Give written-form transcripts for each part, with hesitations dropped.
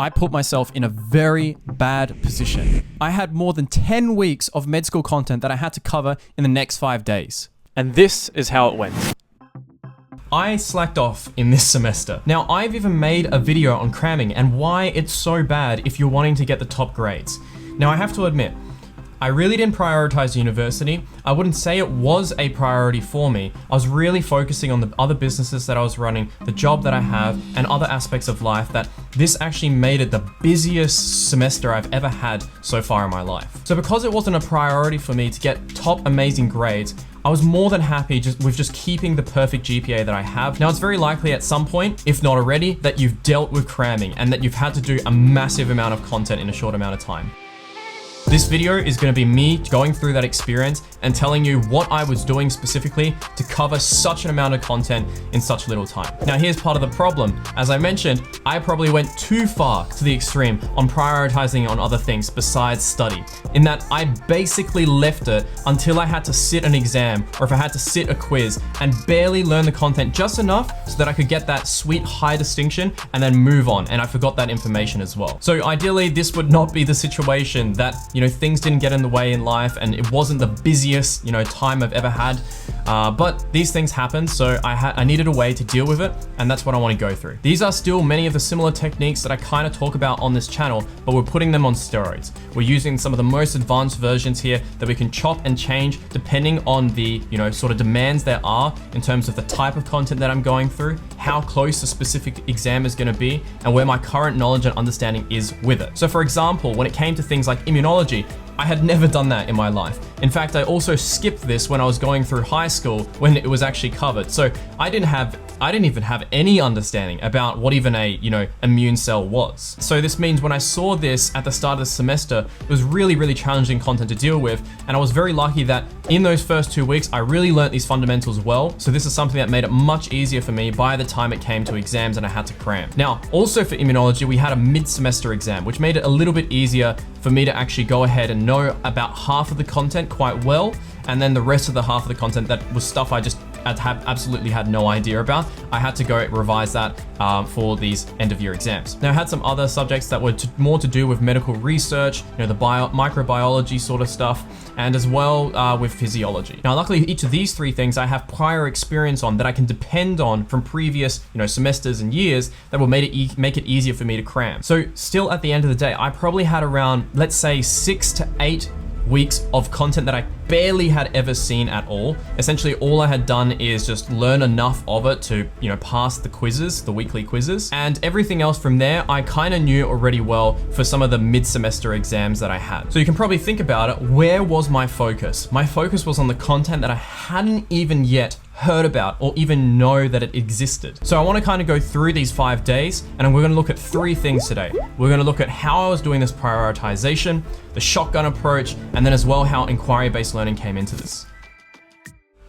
I put myself in a very bad position. I had more than 10 weeks of med school content that I had to cover in the next 5 days. And this is how it went. I slacked off in this semester. Now, I've even made a video on cramming and why it's so bad if you're wanting to get the top grades. Now, I have to admit, I really didn't prioritize university. I wouldn't say it was a priority for me. I was really focusing on the other businesses that I was running, the job that I have, and other aspects of life that this actually made it the busiest semester I've ever had so far in my life. So because it wasn't a priority for me to get top amazing grades, I was more than happy with just keeping the perfect GPA that I have. Now, it's very likely at some point, if not already, that you've dealt with cramming and that you've had to do a massive amount of content in a short amount of time. This video is going to be me going through that experience and telling you what I was doing specifically to cover such an amount of content in such little time. Now, here's part of the problem. As I mentioned, I probably went too far to the extreme on prioritizing on other things besides study, in that I basically left it until I had to sit an exam or if I had to sit a quiz and barely learn the content just enough so that I could get that sweet high distinction and then move on. And I forgot that information as well. So ideally, this would not be the situation that, things didn't get in the way in life and it wasn't the busiest, time I've ever had. But these things happen, so I needed a way to deal with it, and that's what I want to go through. These are still many of the similar techniques that I kind of talk about on this channel, but we're putting them on steroids. We're using some of the most advanced versions here that we can chop and change depending on the, sort of demands there are in terms of the type of content that I'm going through, how close a specific exam is going to be, and where my current knowledge and understanding is with it. So for example, when it came to things like immunology, I had never done that in my life. In fact, I also skipped this when I was going through high school when it was actually covered. So I didn't even have any understanding about what even a, immune cell was. So this means when I saw this at the start of the semester, it was really, really challenging content to deal with. And I was very lucky that in those first 2 weeks, I really learned these fundamentals well. So this is something that made it much easier for me by the time it came to exams and I had to cram. Now, also for immunology, we had a mid-semester exam, which made it a little bit easier for me to actually go ahead and know about half of the content quite well, and then the rest of the half of the content that was stuff I just absolutely had no idea about. I had to go revise that for these end of year exams. Now, I had some other subjects that were more to do with medical research, the microbiology sort of stuff, and as well with physiology. Now, luckily, each of these three things I have prior experience on that I can depend on from previous, semesters and years that will make it easier for me to cram. So still at the end of the day, I probably had around, let's say 6 to 8 weeks of content that I barely had ever seen at all. Essentially, all I had done is just learn enough of it to, pass the quizzes, the weekly quizzes, and everything else from there, I kind of knew already well for some of the mid-semester exams that I had. So you can probably think about it, where was my focus? My focus was on the content that I hadn't even yet heard about or even know that it existed. So I want to kind of go through these 5 days, and we're going to look at 3 things today. We're going to look at how I was doing this prioritization, the shotgun approach, and then as well how inquiry-based learning came into this.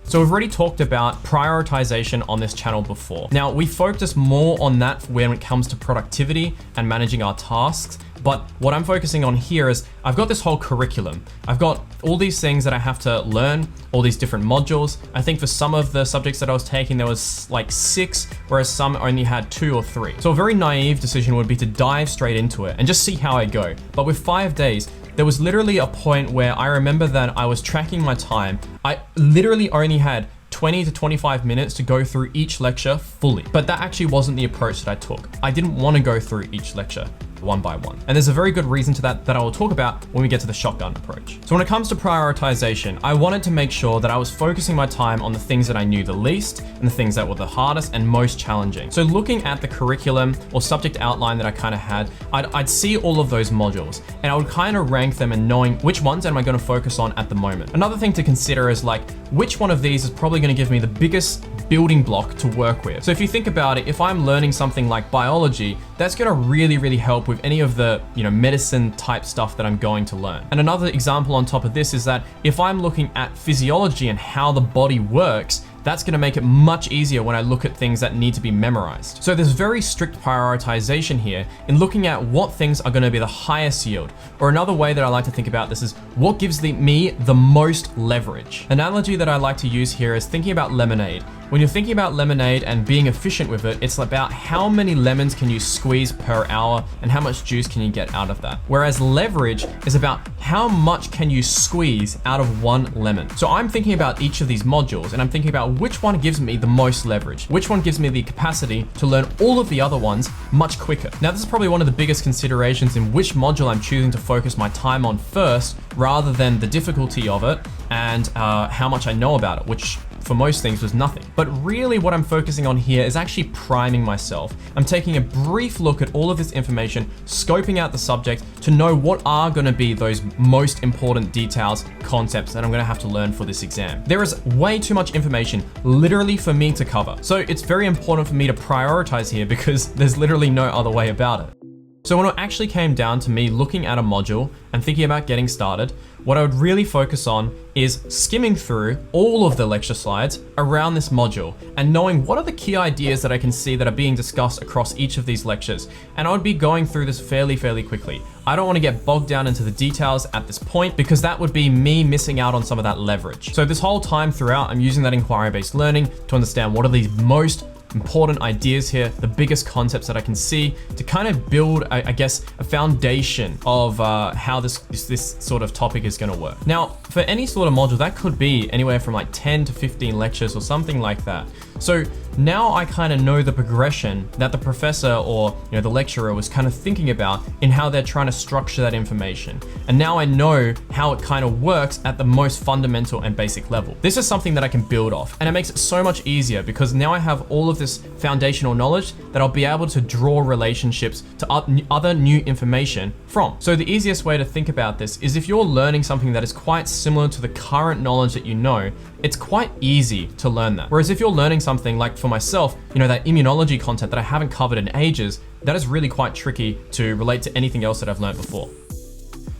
So we've already talked about prioritization on this channel before. Now, we focus more on that when it comes to productivity and managing our tasks. But what I'm focusing on here is I've got this whole curriculum. I've got all these things that I have to learn, all these different modules. I think for some of the subjects that I was taking, there was like 6, whereas some only had 2 or 3. So a very naive decision would be to dive straight into it and just see how I go. But with 5 days, there was literally a point where I remember that I was tracking my time. I literally only had 20 to 25 minutes to go through each lecture fully. But that actually wasn't the approach that I took. I didn't want to go through each lecture one by one. And there's a very good reason to that I will talk about when we get to the shotgun approach. So when it comes to prioritization, I wanted to make sure that I was focusing my time on the things that I knew the least and the things that were the hardest and most challenging. So looking at the curriculum or subject outline that I kind of had, I'd see all of those modules and I would kind of rank them and knowing which ones am I going to focus on at the moment. Another thing to consider is like, which one of these is probably going to give me the biggest building block to work with. So if you think about it, if I'm learning something like biology, that's going to really, really help with any of the, medicine type stuff that I'm going to learn. And another example on top of this is that if I'm looking at physiology and how the body works, that's going to make it much easier when I look at things that need to be memorized. So there's very strict prioritization here in looking at what things are going to be the highest yield. Or another way that I like to think about this is what gives me the most leverage. Analogy that I like to use here is thinking about lemonade. When you're thinking about lemonade and being efficient with it, it's about how many lemons can you squeeze per hour and how much juice can you get out of that. Whereas leverage is about how much can you squeeze out of one lemon. So I'm thinking about each of these modules and I'm thinking about which one gives me the most leverage, which one gives me the capacity to learn all of the other ones much quicker. Now, this is probably one of the biggest considerations in which module I'm choosing to focus my time on first, rather than the difficulty of it and how much I know about it, which for most things was nothing. But really what I'm focusing on here is actually priming myself. I'm taking a brief look at all of this information, scoping out the subject to know what are gonna be those most important details, concepts that I'm gonna have to learn for this exam. There is way too much information literally for me to cover. So it's very important for me to prioritize here because there's literally no other way about it. So when it actually came down to me looking at a module and thinking about getting started, what I would really focus on is skimming through all of the lecture slides around this module and knowing what are the key ideas that I can see that are being discussed across each of these lectures. And I would be going through this fairly quickly. I don't want to get bogged down into the details at this point because that would be me missing out on some of that leverage. So this whole time throughout, I'm using that inquiry-based learning to understand what are these most important ideas here, the biggest concepts that I can see to kind of build, I guess, a foundation of how this sort of topic is going to work. Now, for any sort of module, that could be anywhere from like 10 to 15 lectures or something like that. So now I kind of know the progression that the professor or the lecturer was kind of thinking about in how they're trying to structure that information. And now I know how it kind of works at the most fundamental and basic level. This is something that I can build off, and it makes it so much easier because now I have all of this foundational knowledge that I'll be able to draw relationships to other new information from. So the easiest way to think about this is if you're learning something that is quite similar to the current knowledge that you know, it's quite easy to learn that. Whereas if you're learning something like for myself, that immunology content that I haven't covered in ages, that is really quite tricky to relate to anything else that I've learned before.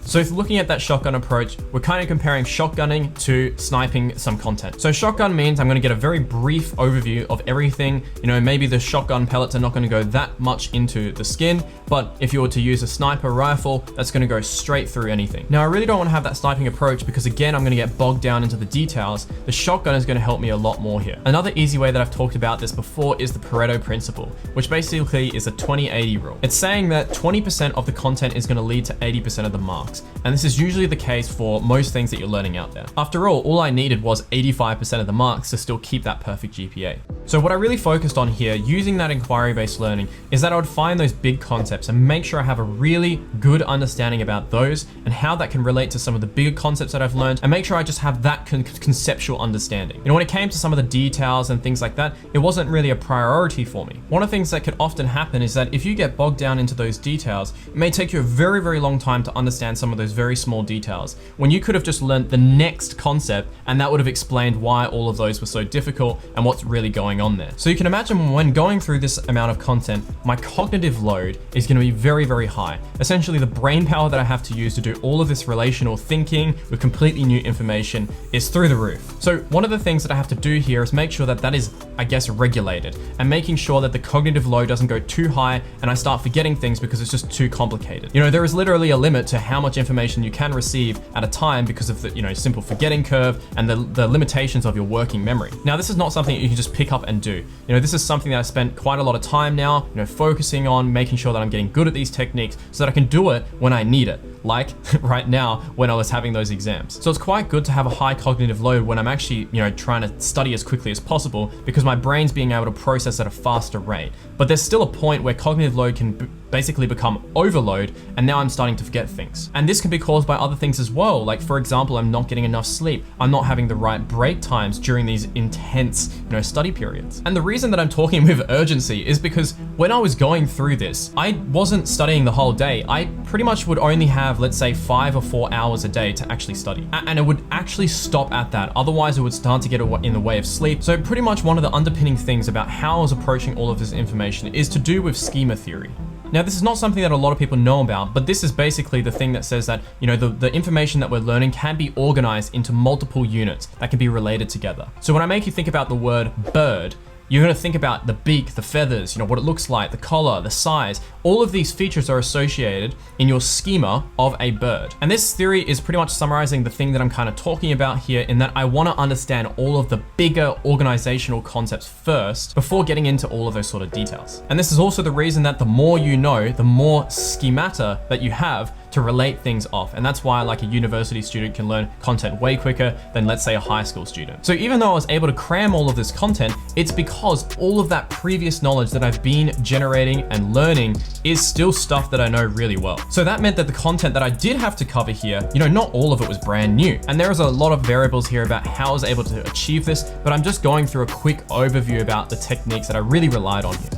So if looking at that shotgun approach, we're kind of comparing shotgunning to sniping some content. So shotgun means I'm going to get a very brief overview of everything. Maybe the shotgun pellets are not going to go that much into the skin, but if you were to use a sniper rifle, that's going to go straight through anything. Now, I really don't want to have that sniping approach because again, I'm going to get bogged down into the details. The shotgun is going to help me a lot more here. Another easy way that I've talked about this before is the Pareto principle, which basically is a 20-80 rule. It's saying that 20% of the content is going to lead to 80% of the marks. And this is usually the case for most things that you're learning out there. After all I needed was 85% of the marks to still keep that perfect GPA. So what I really focused on here, using that inquiry-based learning, is that I would find those big concepts and make sure I have a really good understanding about those and how that can relate to some of the bigger concepts that I've learned, and make sure I just have that conceptual understanding. When it came to some of the details and things like that, it wasn't really a priority for me. One of the things that could often happen is that if you get bogged down into those details, it may take you a very long time to understand some of those very small details, when you could have just learned the next concept and that would have explained why all of those were so difficult and what's really going on there. So you can imagine when going through this amount of content, my cognitive load is going to be very high. Essentially, the brain power that I have to use to do all of this relational thinking with completely new information is through the roof. So one of the things that I have to do here is make sure that that is, I guess, regulated, and making sure that the cognitive load doesn't go too high and I start forgetting things because it's just too complicated. There is literally a limit to how much information you can receive at a time because of the simple forgetting curve and the limitations of your working memory. Now, this is not something that you can just pick up and do. This is something that I spent quite a lot of time now, focusing on making sure that I'm getting good at these techniques so that I can do it when I need it, like right now when I was having those exams. So it's quite good to have a high cognitive load when I'm actually, trying to study as quickly as possible because my brain's being able to process at a faster rate. But there's still a point where cognitive load can basically become overload, and now I'm starting to forget things. And this can be caused by other things as well. Like, for example, I'm not getting enough sleep. I'm not having the right break times during these intense, study periods. And the reason that I'm talking with urgency is because when I was going through this, I wasn't studying the whole day. I pretty much would only have, let's say, 5 or 4 hours a day to actually study. And it would actually stop at that. Otherwise, it would start to get in the way of sleep. So pretty much one of the underpinning things about how I was approaching all of this information is to do with schema theory. Now, this is not something that a lot of people know about, but this is basically the thing that says that, the information that we're learning can be organized into multiple units that can be related together. So when I make you think about the word bird, You're gonna think about the beak, the feathers, what it looks like, the collar, the size. All of these features are associated in your schema of a bird. And this theory is pretty much summarizing the thing that I'm kind of talking about here, in that I want to understand all of the bigger organizational concepts first before getting into all of those sort of details. And this is also the reason that the more you know, the more schemata that you have to relate things off. And that's why like a university student can learn content way quicker than, let's say, a high school student. So even though I was able to cram all of this content, it's because all of that previous knowledge that I've been generating and learning is still stuff that I know really well. So that meant that the content that I did have to cover here, not all of it was brand new. And there is a lot of variables here about how I was able to achieve this, but I'm just going through a quick overview about the techniques that I really relied on here.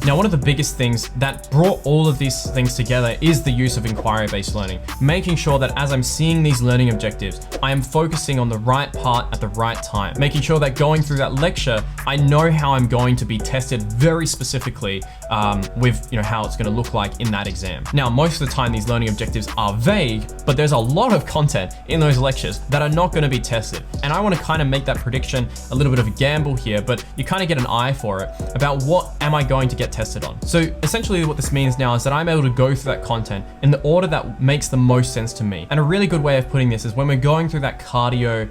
Now, one of the biggest things that brought all of these things together is the use of inquiry-based learning, making sure that as I'm seeing these learning objectives, I am focusing on the right part at the right time, making sure that going through that lecture, I know how I'm going to be tested very specifically with how it's going to look like in that exam. Now, most of the time, these learning objectives are vague, but there's a lot of content in those lectures that are not going to be tested. And I want to kind of make that prediction a little bit of a gamble here, but you kind of get an eye for it about what am I going to get tested on. So essentially what this means now is that I'm able to go through that content in the order that makes the most sense to me. And a really good way of putting this is when we're going through that cardio,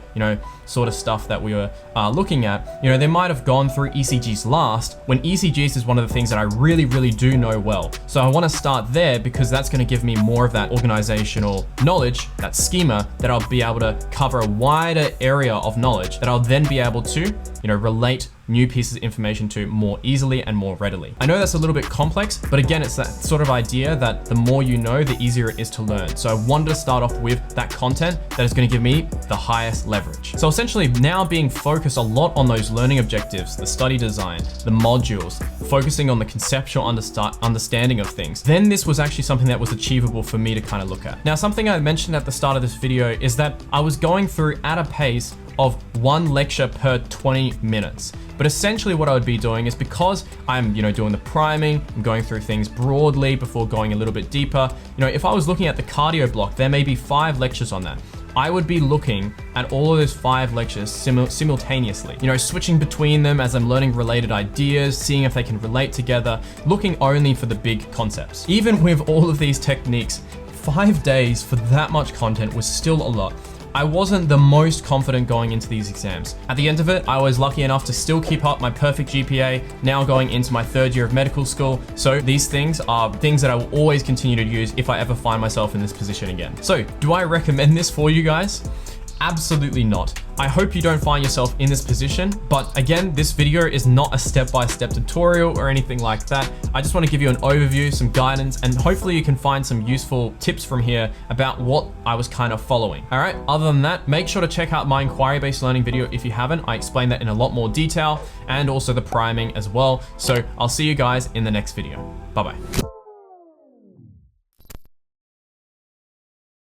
sort of stuff that we were looking at, they might have gone through ECGs last, when ECGs is one of the things that I really, really do know well. So I want to start there because that's going to give me more of that organizational knowledge, that schema, that I'll be able to cover a wider area of knowledge that I'll then be able to, relate new pieces of information to more easily and more readily. I know that's a little bit complex, but again, it's that sort of idea that the more you know, the easier it is to learn. So I wanted to start off with that content that is going to give me the highest leverage. So essentially now being focused a lot on those learning objectives, the study design, the modules, focusing on the conceptual understanding of things, then this was actually something that was achievable for me to kind of look at. Now, something I mentioned at the start of this video is that I was going through at a pace of one lecture per 20 minutes. But essentially what I would be doing is, because I'm, doing the priming, I'm going through things broadly before going a little bit deeper. If I was looking at the cardio block, there may be 5 lectures on that. I would be looking at all of those 5 lectures simultaneously, switching between them as I'm learning related ideas, seeing if they can relate together, looking only for the big concepts. Even with all of these techniques, 5 days for that much content was still a lot. I wasn't the most confident going into these exams. At the end of it, I was lucky enough to still keep up my perfect GPA, now going into my 3rd year of medical school. So these things are things that I will always continue to use if I ever find myself in this position again. So do I recommend this for you guys? Absolutely not. I hope you don't find yourself in this position, but again, this video is not a step-by-step tutorial or anything like that. I just want to give you an overview, some guidance, and hopefully you can find some useful tips from here about what I was kind of following. All right, other than that, make sure to check out my inquiry-based learning video if you haven't. I explain that in a lot more detail, and also the priming as well. So I'll see you guys in the next video. Bye-bye.